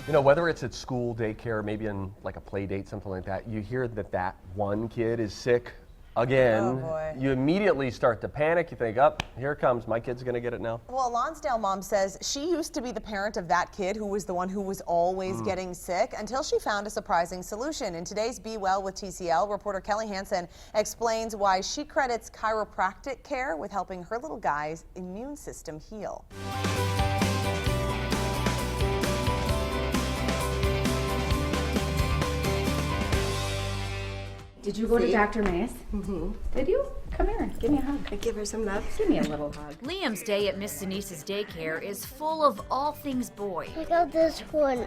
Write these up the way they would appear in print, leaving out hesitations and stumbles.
You know, whether it's at school, daycare, maybe in like a play date, something like that, you hear that one kid is sick again. Oh boy. You immediately start to panic. You think, here it comes. My kid's going to get it now. Well, a Lonsdale mom says she used to be the parent of that kid who was the one who was always getting sick until she found a surprising solution. In today's Be Well with TCL, reporter Kelly Hansen explains why she credits chiropractic care with helping her little guy's immune system heal. Did you go to Dr. May's? Mm-hmm. Did you? Come here, give me a hug. I give her some love. Give me a little hug. Liam's day at Miss Denise's daycare is full of all things boy. Check out this one.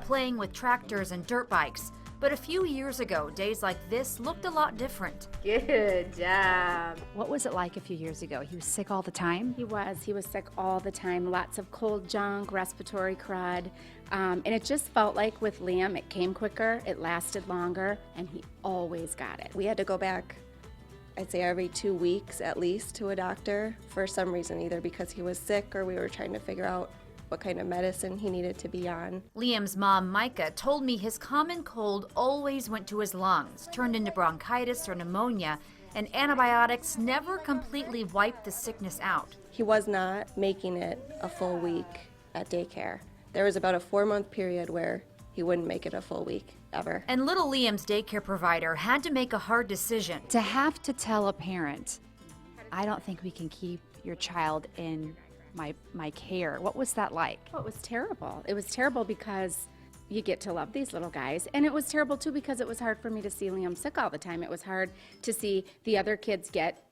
Playing with tractors and dirt bikes. But a few years ago, days like this looked a lot different. Good job. What was it like a few years ago? He was sick all the time? He was sick all the time. Lots of cold junk, respiratory crud. And it just felt like with Liam, it came quicker, it lasted longer, and he always got it. We had to go back, I'd say every 2 weeks at least, to a doctor for some reason, either because he was sick or we were trying to figure out what kind of medicine he needed to be on. Liam's mom, Micah, told me his common cold always went to his lungs, turned into bronchitis or pneumonia, and antibiotics never completely wiped the sickness out. He was not making it a full week at daycare. There was about a 4-month period where he wouldn't make it a full week, ever. And little Liam's daycare provider had to make a hard decision. To have to tell a parent, I don't think we can keep your child in my care. What was that like? Oh, it was terrible. It was terrible because you get to love these little guys. And it was terrible too because it was hard for me to see Liam sick all the time. It was hard to see the other kids get,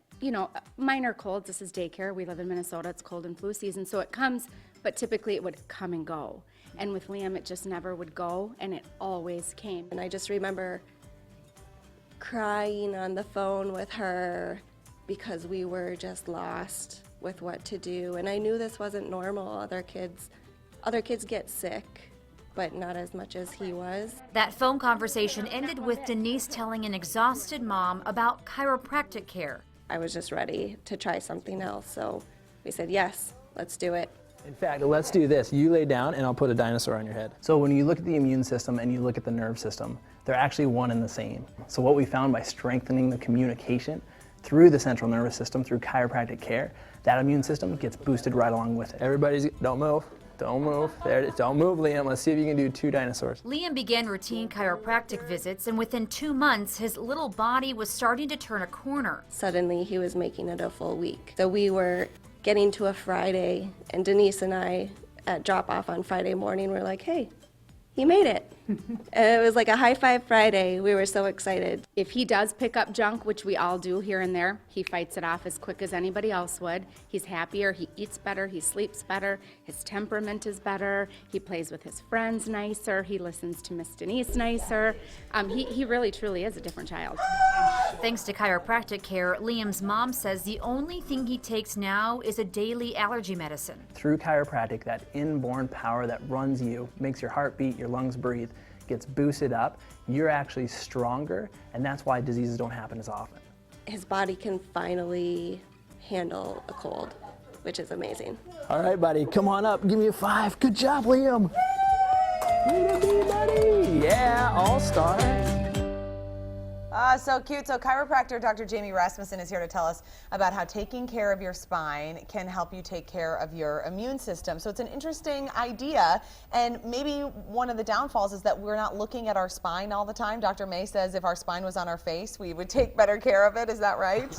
minor colds. This is daycare. We live in Minnesota. It's cold and flu season. So it comes, but typically it would come and go. And with Liam, it just never would go, and it always came. And I just remember crying on the phone with her because we were just lost with what to do. And I knew this wasn't normal. Other kids get sick, but not as much as he was. That phone conversation ended with Denise telling an exhausted mom about chiropractic care. I was just ready to try something else. So we said, yes, let's do it. In fact, let's do this. You lay down and I'll put a dinosaur on your head. So when you look at the immune system and you look at the nerve system, they're actually one and the same. So what we found by strengthening the communication through the central nervous system, through chiropractic care, that immune system gets boosted right along with it. Everybody's, don't move, don't move. There it is, don't move, Liam. Let's see if you can do 2 dinosaurs. Liam began routine chiropractic visits, and within 2 months, his little body was starting to turn a corner. Suddenly he was making it a full week. So we were getting to a Friday, and Denise and I at drop off on Friday morning were like, hey, he made it. And it was like a high five Friday. We were so excited. If he does pick up junk, which we all do here and there, he fights it off as quick as anybody else would. He's happier, he eats better, he sleeps better, his temperament is better, he plays with his friends nicer, he listens to Miss Denise nicer. He really truly is a different child. Thanks to chiropractic care, Liam's mom says the only thing he takes now is a daily allergy medicine. Through chiropractic, that inborn power that runs you, makes your heart beat, your lungs breathe, gets boosted up, you're actually stronger, and that's why diseases don't happen as often. His body can finally handle a cold, which is amazing. All right, buddy, come on up, give me a 5. Good job, Liam. Way to be, buddy. Yeah, all-star. So cute. So chiropractor Dr. Jamie Rasmussen is here to tell us about how taking care of your spine can help you take care of your immune system. So it's an interesting idea, and maybe one of the downfalls is that we're not looking at our spine all the time. Dr. May says if our spine was on our face, we would take better care of it. Is that right?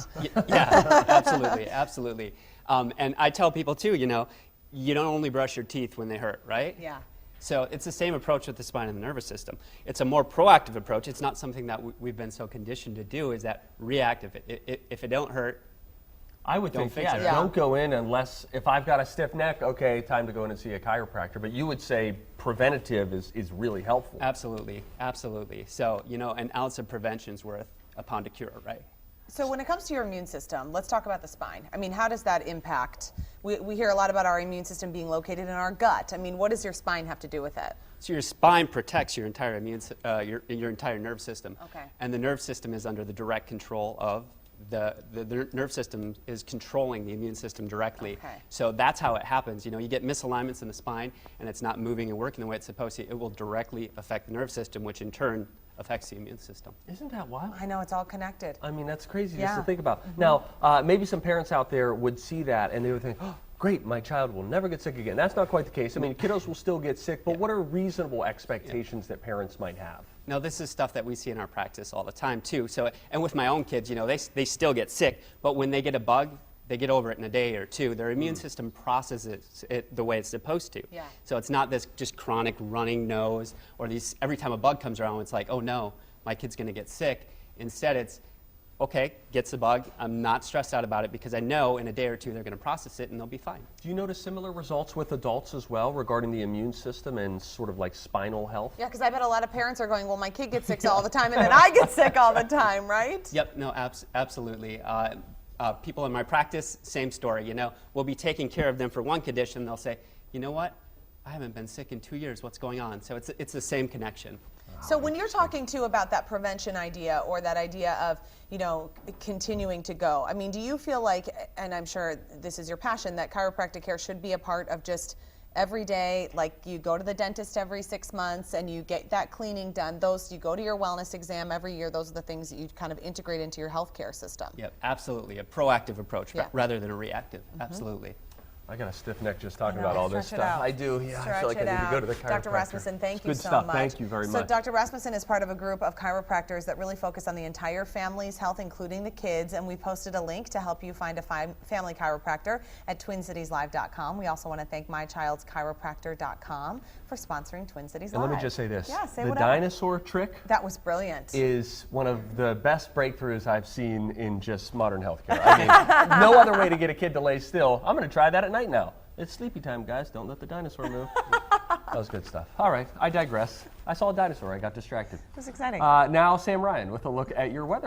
Yeah, absolutely, absolutely. And I tell people too, you don't only brush your teeth when they hurt, right? Yeah. So it's the same approach with the spine and the nervous system. It's a more proactive approach. It's not something that we've been so conditioned to do, is that reactive. If it don't hurt, I would think, fix it. don't go in unless, if I've got a stiff neck, okay, time to go in and see a chiropractor. But you would say preventative is really helpful. Absolutely, absolutely. So, an ounce of prevention is worth a pound of cure, right? So when it comes to your immune system, let's talk about the spine. I mean, how does that impact? We hear a lot about our immune system being located in our gut. I mean, what does your spine have to do with it? So your spine protects your entire your entire nerve system. Okay. And the nerve system is under the direct control of the nerve system is controlling the immune system directly. Okay. So that's how it happens. You know, you get misalignments in the spine and it's not moving and working the way it's supposed to. It will directly affect the nerve system, which in turn affects the immune system. Isn't that wild? I know, it's all connected. I mean, that's crazy just Yeah. to think about. Now, maybe some parents out there would see that and they would think, oh, great, my child will never get sick again. That's not quite the case. I mean, kiddos will still get sick, but what are reasonable expectations that parents might have? Now, this is stuff that we see in our practice all the time, too. So, and with my own kids, you know, they still get sick, but when they get a bug, they get over it in a day or two. Their immune system processes it the way it's supposed to. Yeah. So it's not this just chronic running nose or these, every time a bug comes around, it's like, oh no, my kid's gonna get sick. Instead, it's, okay, gets the bug, I'm not stressed out about it because I know in a day or two they're gonna process it and they'll be fine. Do you notice similar results with adults as well regarding the immune system and sort of like spinal health? Yeah, because I bet a lot of parents are going, well, my kid gets sick all the time, and then I get sick all the time, right? Yep, no, absolutely. People in my practice, same story. You know, we'll be taking care of them for one condition. They'll say, you know what? I haven't been sick in 2 years. What's going on? So it's the same connection. So when you're talking too about that prevention idea or that idea of, you know, continuing to go, I mean, do you feel like, and I'm sure this is your passion, that chiropractic care should be a part of just every day, like you go to the dentist every 6 months and you get that cleaning done, you go to your wellness exam every year, those are the things that you kind of integrate into your healthcare system? Yep, absolutely. A proactive approach Yeah. rather than a reactive. Absolutely. I got a stiff neck just talking I know, about all this stretch it stuff. out. I do, yeah. I Stretch feel like I it need to go out. to the chiropractor. Dr. Rasmussen, thank you Good so stuff. much. Thank you very So much. Dr. Rasmussen is part of a group of chiropractors that really focus on the entire family's health, including the kids, and we posted a link to help you find a family chiropractor at TwinCitiesLive.com. We also want to thank MyChildsChiropractor.com for sponsoring Twin Cities And Live. let me just say this. Yeah, say the whatever. dinosaur trick That was brilliant. is one of the best breakthroughs I've seen in just modern healthcare. I mean, no other way to get a kid to lay still. I'm going to try that at night now. It's sleepy time, guys. Don't let the dinosaur move. That was good stuff. All right, I digress. I saw a dinosaur. I got distracted. It was exciting. Now, Sam Ryan with a look at your weather.